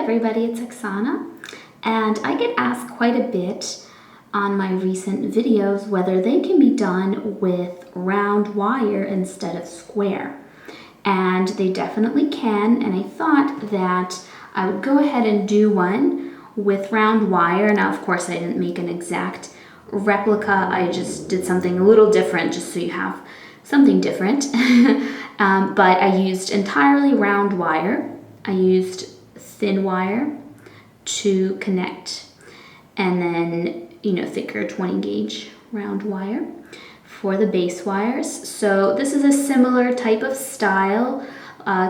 everybody, it's Oksana, and I get asked quite a bit on my recent videos whether they can be done with round wire instead of square. And they definitely can, and I thought that I would go ahead and do one with round wire. Now, of course, I didn't make an exact replica. I just did something a little different just so you have something different. But I used entirely round wire. I used thin wire to connect, and then, thicker 20 gauge round wire for the base wires. So this is a similar type of style,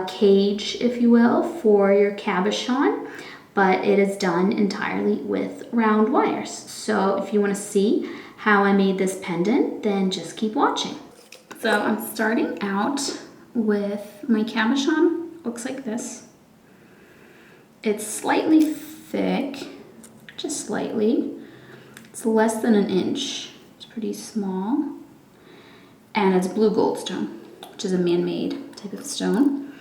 cage, if you will, for your cabochon, but it is done entirely with round wires. So if you want to see how I made this pendant, then just keep watching. So I'm starting out with my cabochon. Looks like this. It's slightly thick, just slightly. It's less than an inch. It's pretty small. And it's blue goldstone, which is a man-made type of stone.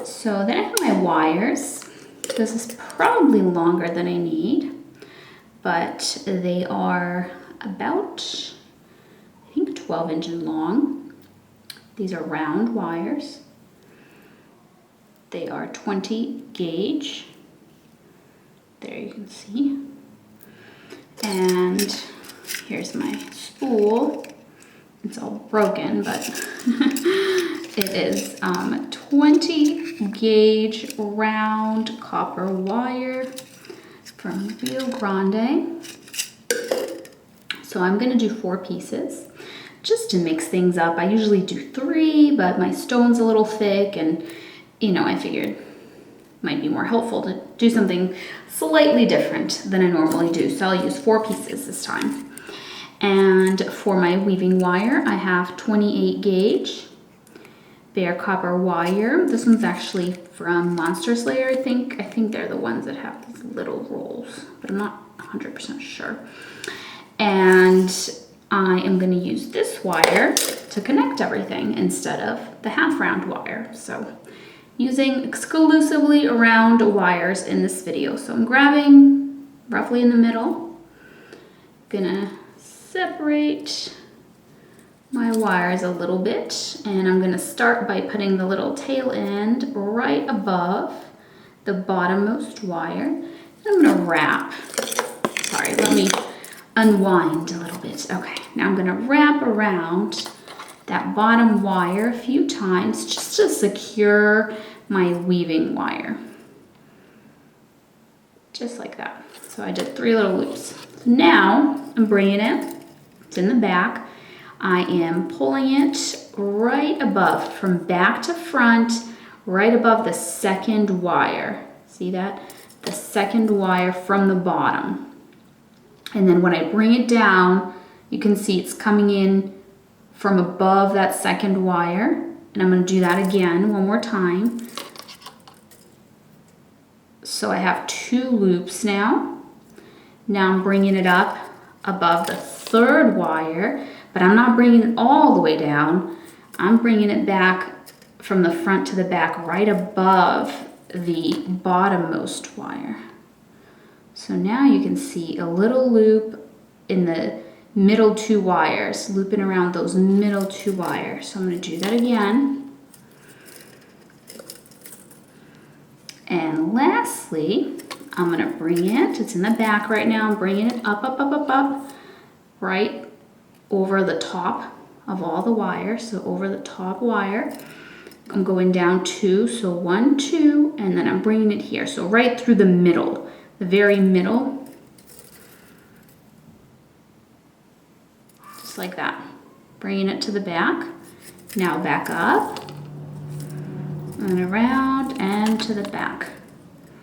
So then I have my wires. This is probably longer than I need, but they are about, I think, 12 inches long. These are round wires. They are 20 gauge. There you can see. And here's my spool. It's all broken, but it is 20 gauge round copper wire from Rio Grande. So I'm gonna do 4 pieces just to mix things up. I usually do 3, but my stone's a little thick, and I figured it might be more helpful to do something slightly different than I normally do. So I'll use 4 pieces this time. And for my weaving wire, I have 28 gauge bare copper wire. This one's actually from Monster Slayer, I think. I think they're the ones that have these little rolls, but I'm not 100% sure. And I am going to use this wire to connect everything instead of the half round wire. So using exclusively round wires in this video. So I'm grabbing roughly in the middle. Gonna separate my wires a little bit, and I'm gonna start by putting the little tail end right above the bottommost wire. I'm gonna wrap, sorry, let me unwind a little bit. Okay, now I'm gonna wrap around that bottom wire a few times just to secure my weaving wire. Just like that. So I did 3 little loops. So now I'm bringing it, it's in the back. I am pulling it right above, from back to front, right above the second wire. See that? The second wire from the bottom. And then when I bring it down, you can see it's coming in from above that second wire. And I'm going to do that again one more time. So I have 2 loops now. Now I'm bringing it up above the third wire, but I'm not bringing it all the way down. I'm bringing it back from the front to the back, right above the bottommost wire. So now you can see a little loop in the middle 2 wires, looping around those middle 2 wires. So I'm going to do that again. And lastly, I'm going to bring it, it's in the back right now, I'm bringing it up, up, up, up, up, right over the top of all the wires. So over the top wire, I'm going down 2, so 1, 2, and then I'm bringing it here. So right through the middle, the very middle, just like that. Bringing it to the back. Now back up, and around, and to the back.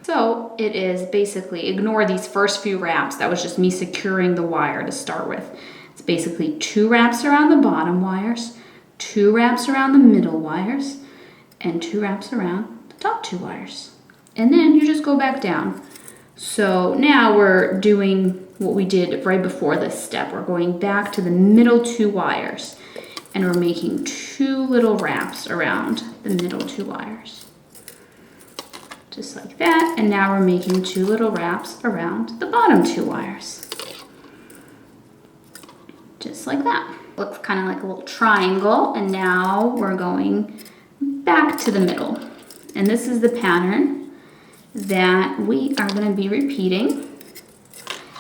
So it is basically, ignore these first few wraps. That was just me securing the wire to start with. It's basically 2 wraps around the bottom wires, 2 wraps around the middle wires, and 2 wraps around the top 2 wires. And then you just go back down. So now we're doing what we did right before this step. We're going back to the middle 2 wires, and we're making 2 little wraps around the middle 2 wires. just like that. And now we're making 2 little wraps around the bottom 2 wires. Just like that. Looks kind of like a little triangle, and now we're going back to the middle. And this is the pattern that we are going to be repeating.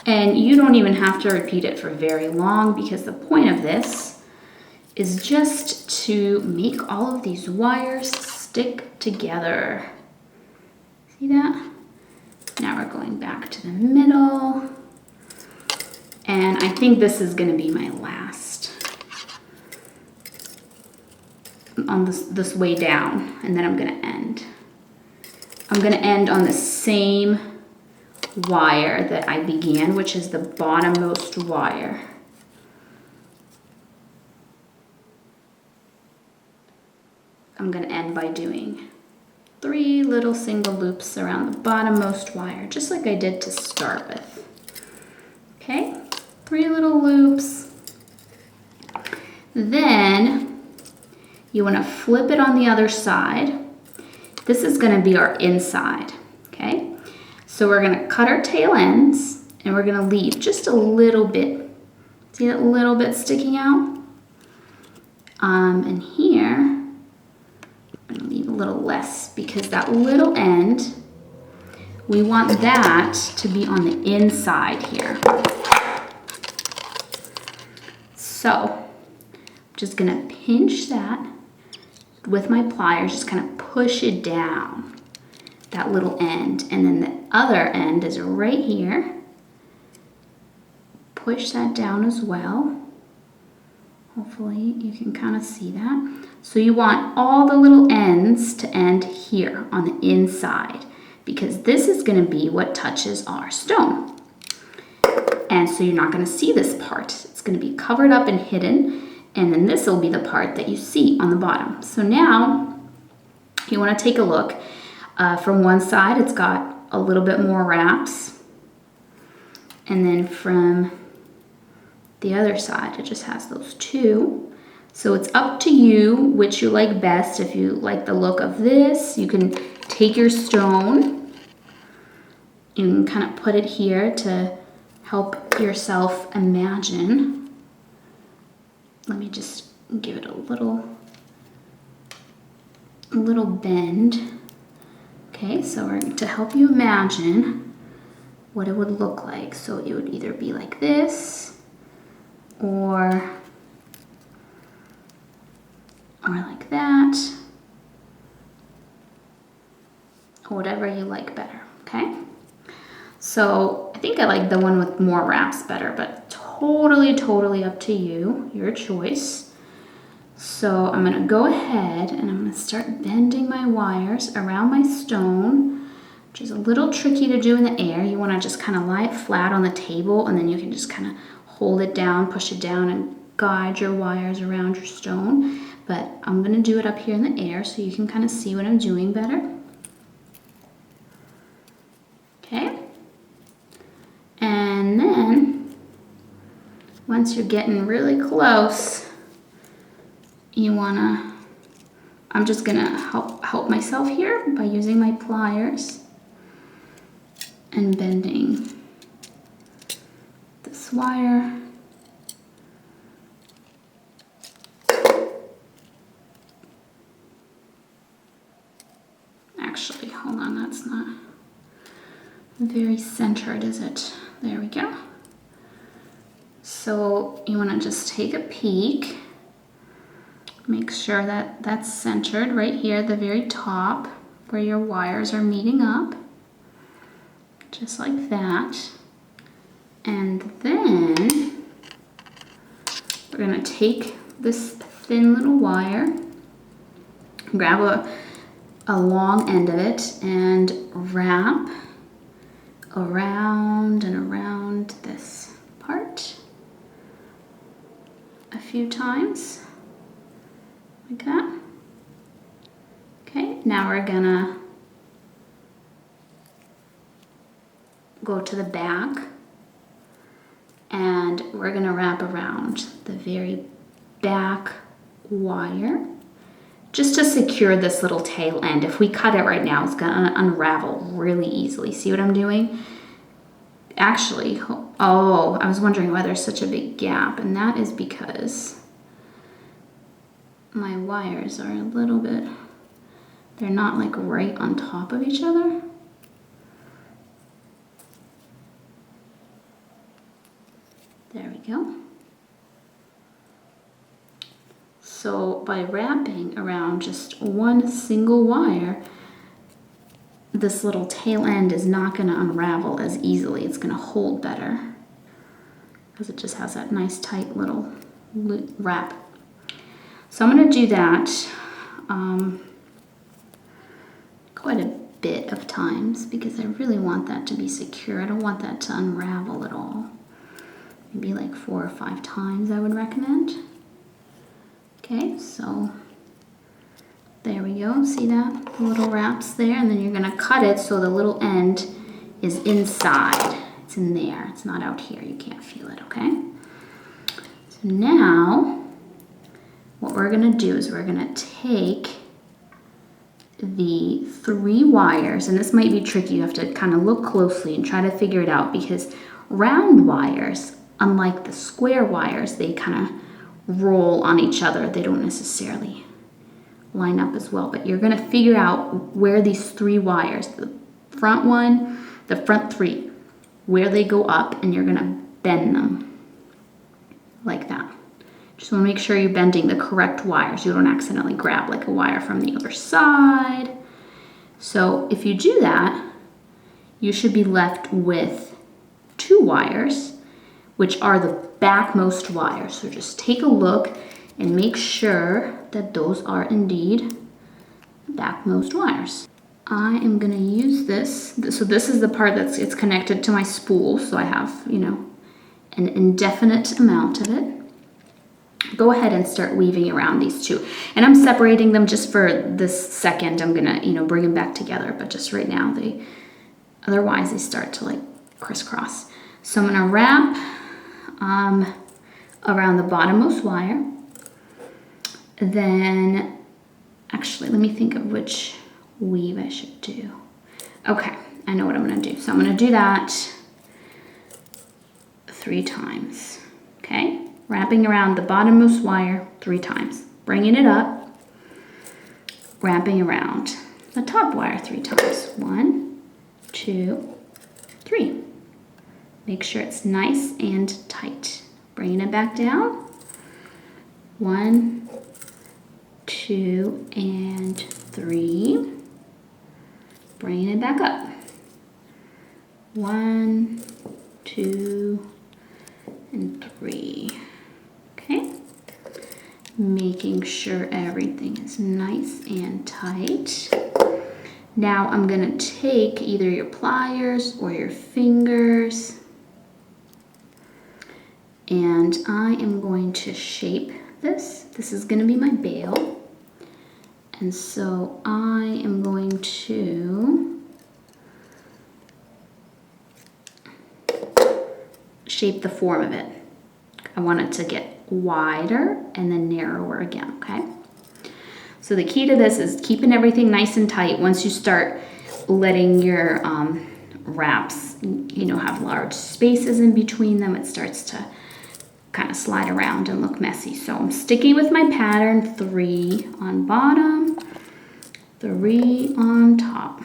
And you don't even have to repeat it for very long, because the point of this is just to make all of these wires stick together. See that? Now we're going back to the middle. And I think this is going to be my last on this way down, and then I'm going to end. I'm going to end on the same wire that I began, which is the bottommost wire. I'm going to end by doing 3 little single loops around the bottommost wire, just like I did to start with. Okay, 3 little loops. Then you want to flip it on the other side. This is going to be our inside, okay? So we're going to cut our tail ends, and we're going to leave just a little bit. See that little bit sticking out? And here, I'm going to leave a little less, because that little end, we want that to be on the inside here. So, I'm just going to pinch that with my pliers, just kind of push it down, that little end, and then the other end is right here. Push that down as well. Hopefully you can kind of see that. So you want all the little ends to end here on the inside, because this is going to be what touches our stone. And so you're not going to see this part. It's going to be covered up and hidden. And then this will be the part that you see on the bottom. So now you want to take a look. From one side, it's got a little bit more wraps. And then from the other side, it just has those 2. So it's up to you which you like best. If you like the look of this, you can take your stone. You can kind of put it here to help yourself imagine. Let me just give it a little bend. Okay, so we're to help you imagine what it would look like. So it would either be like this, or like that, or whatever you like better, okay? So I think I like the one with more wraps better, but totally up to you, your choice. So I'm gonna go ahead and I'm gonna start bending my wires around my stone, which is a little tricky to do in the air. You wanna just kind of lie it flat on the table, and then you can just kind of hold it down, push it down, and guide your wires around your stone. But I'm gonna do it up here in the air so you can kind of see what I'm doing better. Okay. And then once you're getting really close, I'm just gonna help myself here by using my pliers and bending this wire. Actually, hold on, that's not very centered, is it? There we go. So you want to just take a peek, make sure that that's centered right here at the very top where your wires are meeting up, just like that. And then we're going to take this thin little wire, grab a long end of it, and wrap around and around this part a few times, like that. Okay, now we're gonna go to the back, and we're gonna wrap around the very back wire, just to secure this little tail end. If we cut it right now, it's gonna unravel really easily. See what I'm doing? Actually, oh, I was wondering why there's such a big gap, and that is because my wires are a little bit, they're not like right on top of each other. There we go. So by wrapping around just one single wire, this little tail end is not going to unravel as easily. It's going to hold better because it just has that nice tight little wrap. So I'm going to do that quite a bit of times because I really want that to be secure. I don't want that to unravel at all. Maybe like 4 or 5 times I would recommend. Okay, so there we go. See that? The little wraps there, and then you're gonna cut it so the little end is inside. It's in there. It's not out here. You can't feel it, okay? So now, what we're gonna do is we're gonna take the 3 wires, and this might be tricky. You have to kind of look closely and try to figure it out because round wires, unlike the square wires, they kind of roll on each other. They don't necessarily line up as well, but you're going to figure out where these 3 wires, the front one, the front 3, where they go up, and you're going to bend them like that. Just want to make sure you're bending the correct wires. You don't accidentally grab like a wire from the other side. So if you do that, you should be left with 2 wires, which are the backmost wires. So just take a look and make sure that those are indeed backmost wires. I am gonna use this. So this is the part it's connected to my spool. So I have, you know, an indefinite amount of it. Go ahead and start weaving around these 2. And I'm separating them just for this second. I'm gonna, you know, bring them back together, but just right now otherwise they start to like crisscross. So I'm gonna wrap around the bottommost wire. Then, actually, let me think of which weave I should do. Okay, I know what I'm gonna do. So I'm gonna do that 3 times, okay? Wrapping around the bottommost wire 3 times. Bringing it up, wrapping around the top wire 3 times. 1, 2, 3. Make sure it's nice and tight. Bringing it back down. 1, 2, and 3. Bringing it back up. 1, 2, and 3. Okay. Making sure everything is nice and tight. Now I'm gonna take either your pliers or your fingers, and I am going to shape this. This is gonna be my bail. And so I am going to shape the form of it. I want it to get wider and then narrower again, okay? So the key to this is keeping everything nice and tight. Once you start letting your wraps, you know, have large spaces in between them, it starts to kind of slide around and look messy. So I'm sticking with my pattern, 3 on bottom, 3 on top.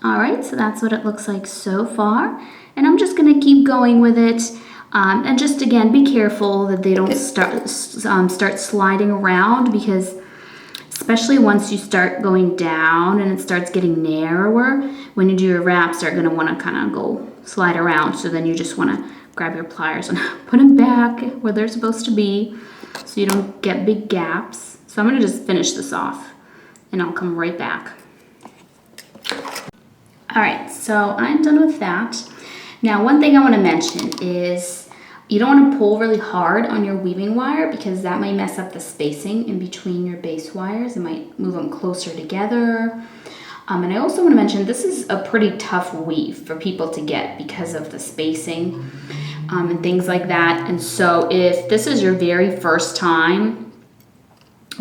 All right, so that's what it looks like so far. And I'm just gonna keep going with it. And just again, be careful that they don't start sliding around, because especially once you start going down and it starts getting narrower, when you do your wraps, they're gonna wanna kinda go slide around. So then you just wanna grab your pliers and put them back where they're supposed to be so you don't get big gaps. So I'm gonna just finish this off and I'll come right back. All right, so I'm done with that. Now, one thing I want to mention is You don't want to pull really hard on your weaving wire because that might mess up the spacing in between your base wires. It might move them closer together. And I also want to mention this is a pretty tough weave for people to get because of the spacing and things like that. And so if this is your very first time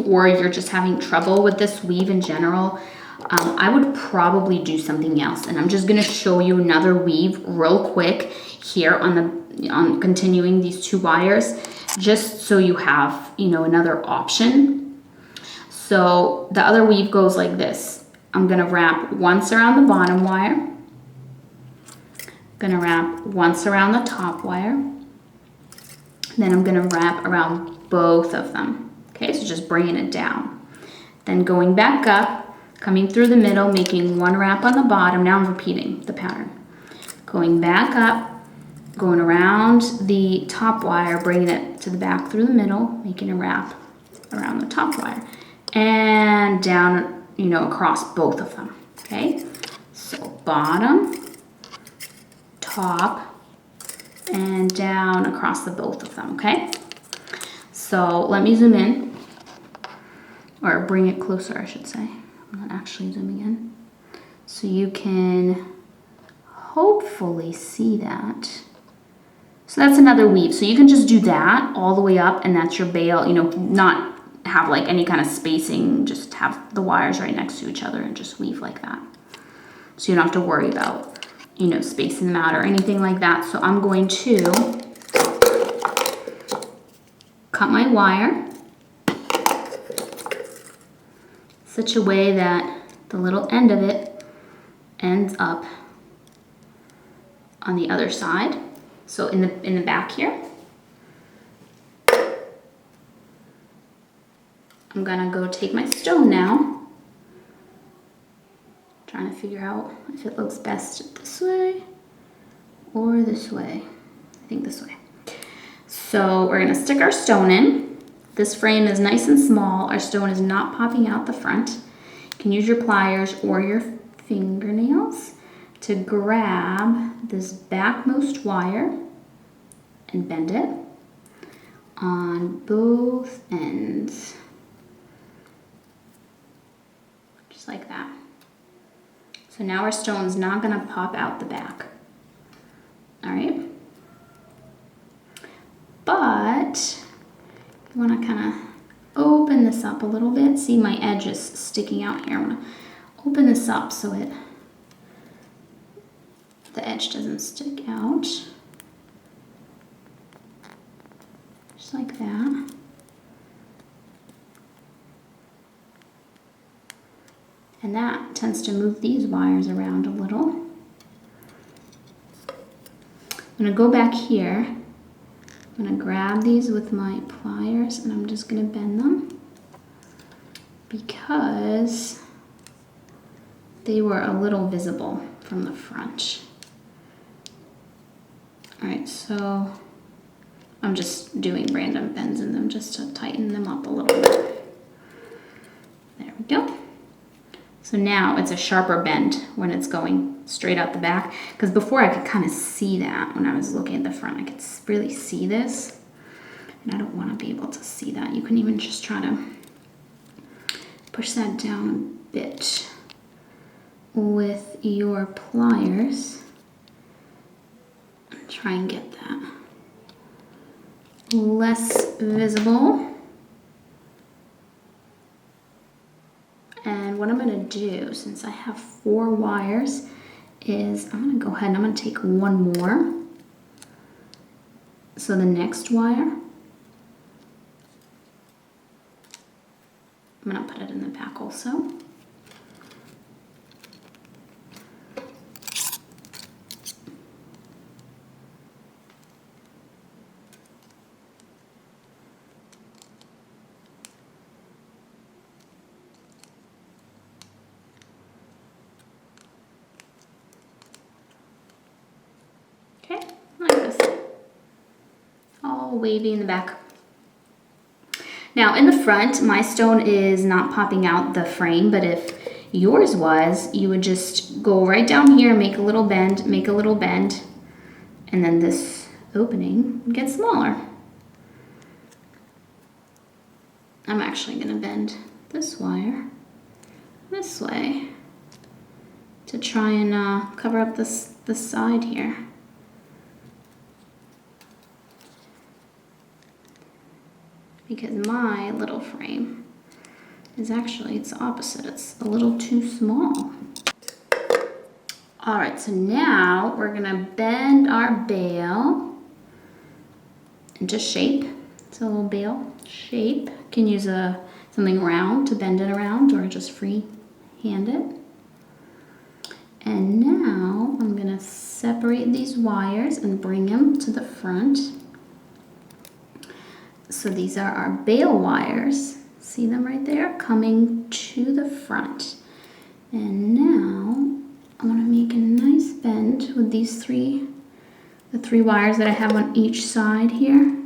or you're just having trouble with this weave in general, I would probably do something else. And I'm just going to show you another weave real quick here on continuing these 2 wires, just so you have, you know, another option. So the other weave goes like this. I'm going to wrap once around the bottom wire. I'm going to wrap once around the top wire. Then I'm going to wrap around both of them. Okay, so just bringing it down. Then going back up, coming through the middle, making 1 wrap on the bottom. Now I'm repeating the pattern. Going back up, going around the top wire, bringing it to the back through the middle, making a wrap around the top wire, and down, you know, across both of them. Okay, so bottom, top, and down across the both of them. Okay, so let me zoom in, or bring it closer, I should say. I'm not actually zooming in, so you can hopefully see that. So that's another weave. So you can just do that all the way up, and that's your bail, you know, not have like any kind of spacing, just have the wires right next to each other and just weave like that. So you don't have to worry about, you know, spacing them out or anything like that. So I'm going to cut my wire such a way that the little end of it ends up on the other side. So in the back here, I'm gonna go take my stone now. Trying to figure out if it looks best this way or this way. I think this way. So we're gonna stick our stone in. This frame is nice and small. Our stone is not popping out the front. You can use your pliers or your fingernails to grab this backmost wire and bend it on both ends, just like that. So now our stone's not gonna pop out the back, all right? But you wanna kinda open this up a little bit. See, my edge is sticking out here. I'm gonna open this up so the edge doesn't stick out. Just like that. And that tends to move these wires around a little. I'm gonna go back here. I'm gonna grab these with my pliers and I'm just gonna bend them because they were a little visible from the front. All right, so I'm just doing random bends in them just to tighten them up a little bit. There we go. So now it's a sharper bend when it's going straight out the back, because before I could kind of see that when I was looking at the front. I could really see this, and I don't want to be able to see that. You can even just try to push that down a bit with your pliers. Try and get that less visible. And what I'm gonna do, since I have 4 wires, is I'm gonna go ahead and I'm gonna take 1 more. So the next wire, I'm gonna put it in the back also. Okay, like this. All wavy in the back. Now in the front, my stone is not popping out the frame, but if yours was, you would just go right down here, make a little bend, and then the opening get smaller. I'm actually going to bend this wire this way to try and cover up this side here. Because my little frame is actually, it's the opposite. It's a little too small. All right, so now we're gonna bend our bail into shape. It's a little bail shape. You can use something round to bend it around or just free hand it. And now I'm gonna separate these wires and bring them to the front. So these are our bail wires. See them right there? Coming to the front. And now I want to make a nice bend with these the three wires that I have on each side here.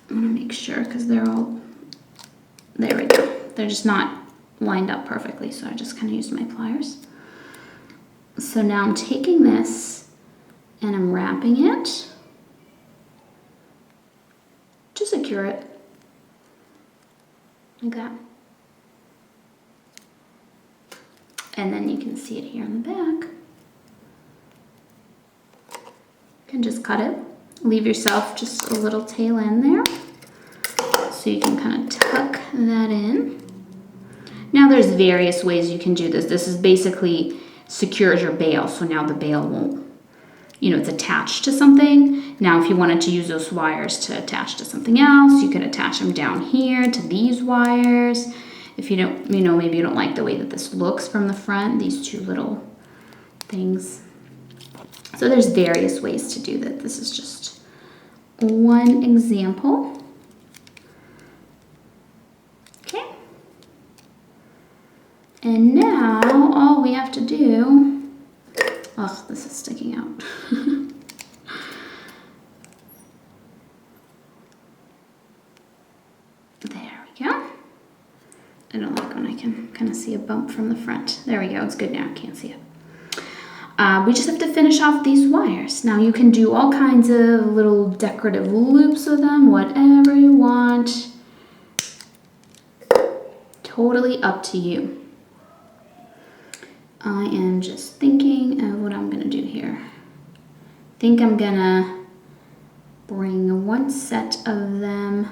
I want to make sure because they're all, there we go. They're just not lined up perfectly, so I just kind of used my pliers. So now I'm taking this and I'm wrapping it to secure it, like that. And then you can see it here on the back. You can just cut it. Leave yourself just a little tail end there. So you can kind of tuck that in. Now there's various ways you can do this. This is basically secures your bail. So now the bail won't, it's attached to something. Now if you wanted to use those wires to attach to something else, you could attach them down here to these wires. If you don't, maybe you don't like the way that this looks from the front, these two little things. So there's various ways to do that. This is just one example. Okay. And now all we have to do, oh, this is sticking out. There we go. I don't like when I can kind of see a bump from the front. There we go, it's good now, can't see it. We just have to finish off these wires. Now you can do all kinds of little decorative loops with them, whatever you want. Totally up to you. I am just thinking of what I'm gonna do here. I think I'm gonna bring one set of them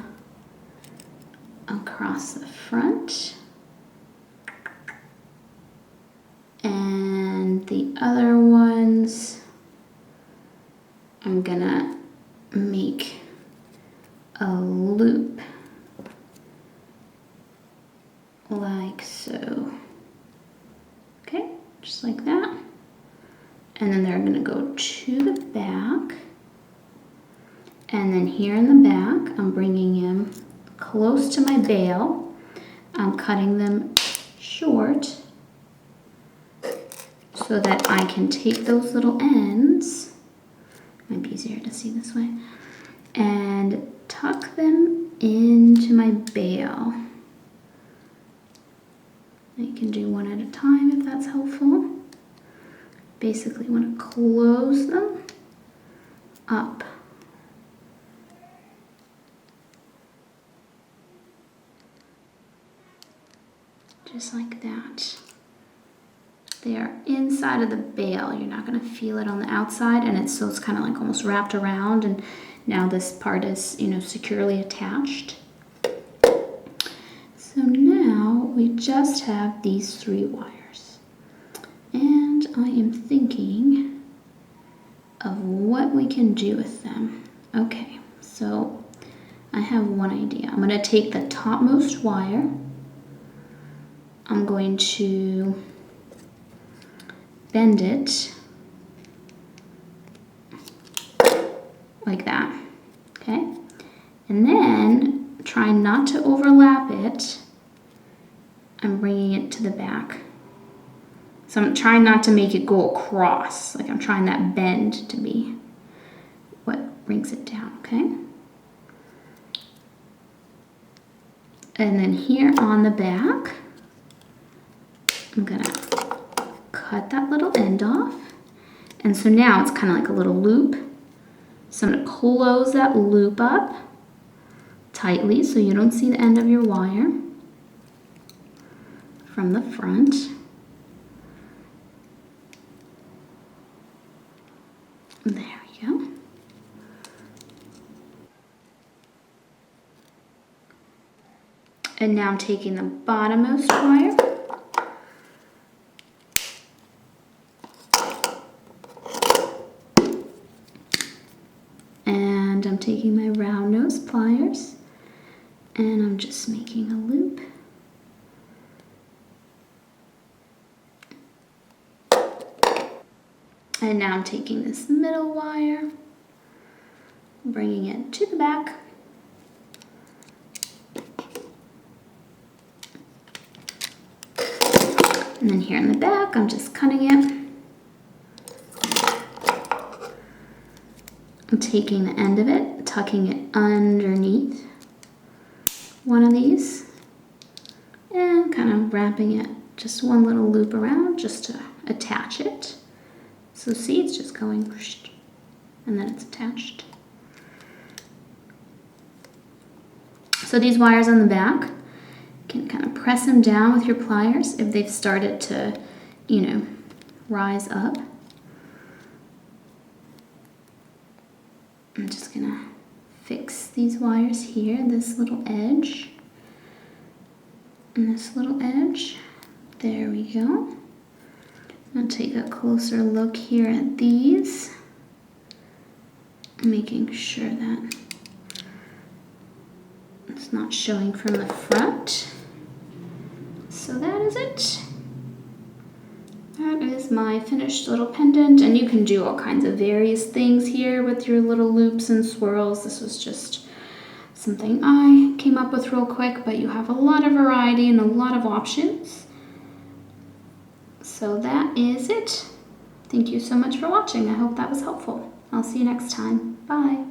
across the front. And the other ones, I'm gonna make a loop like so. Okay, just like that. And then they're gonna go to the back. And then here in the back, I'm bringing them close to my bail. I'm cutting them short so that I can take those little ends, might be easier to see this way, and tuck them into my bail. You can do one at a time if that's helpful. Basically want to close them up. Just like that. They are inside of the bail. You're not going to feel it on the outside, and it's kind of like almost wrapped around, and now this part is, securely attached. So now we just have these three wires, and I am thinking of what we can do with them. Okay, so I have one idea. I'm going to take the topmost wire. I'm going to bend it like that, okay? And then try not to overlap it. I'm bringing it to the back. So I'm trying not to make it go across, like I'm trying that bend to be what brings it down, okay? And then here on the back, I'm gonna cut that little end off. And so now it's kind of like a little loop. So I'm going to close that loop up tightly so you don't see the end of your wire from the front. There we go. And now I'm taking the bottommost wire and I'm taking my round nose pliers and I'm just making a loop. And now I'm taking this middle wire, bringing it to the back. And then here in the back, I'm just cutting it. I'm taking the end of it, tucking it underneath one of these, and kind of wrapping it just one little loop around just to attach it. So see, it's just going, and then it's attached. So these wires on the back, you can kind of press them down with your pliers if they've started to, you know, rise up. I'm just gonna fix these wires here, this little edge, and this little edge. There we go. I'll take a closer look here at these, making sure that it's not showing from the front. So that is it. That is my finished little pendant, and you can do all kinds of various things here with your little loops and swirls. This was just something I came up with real quick, but you have a lot of variety and a lot of options. So that is it. Thank you so much for watching. I hope that was helpful. I'll see you next time. Bye.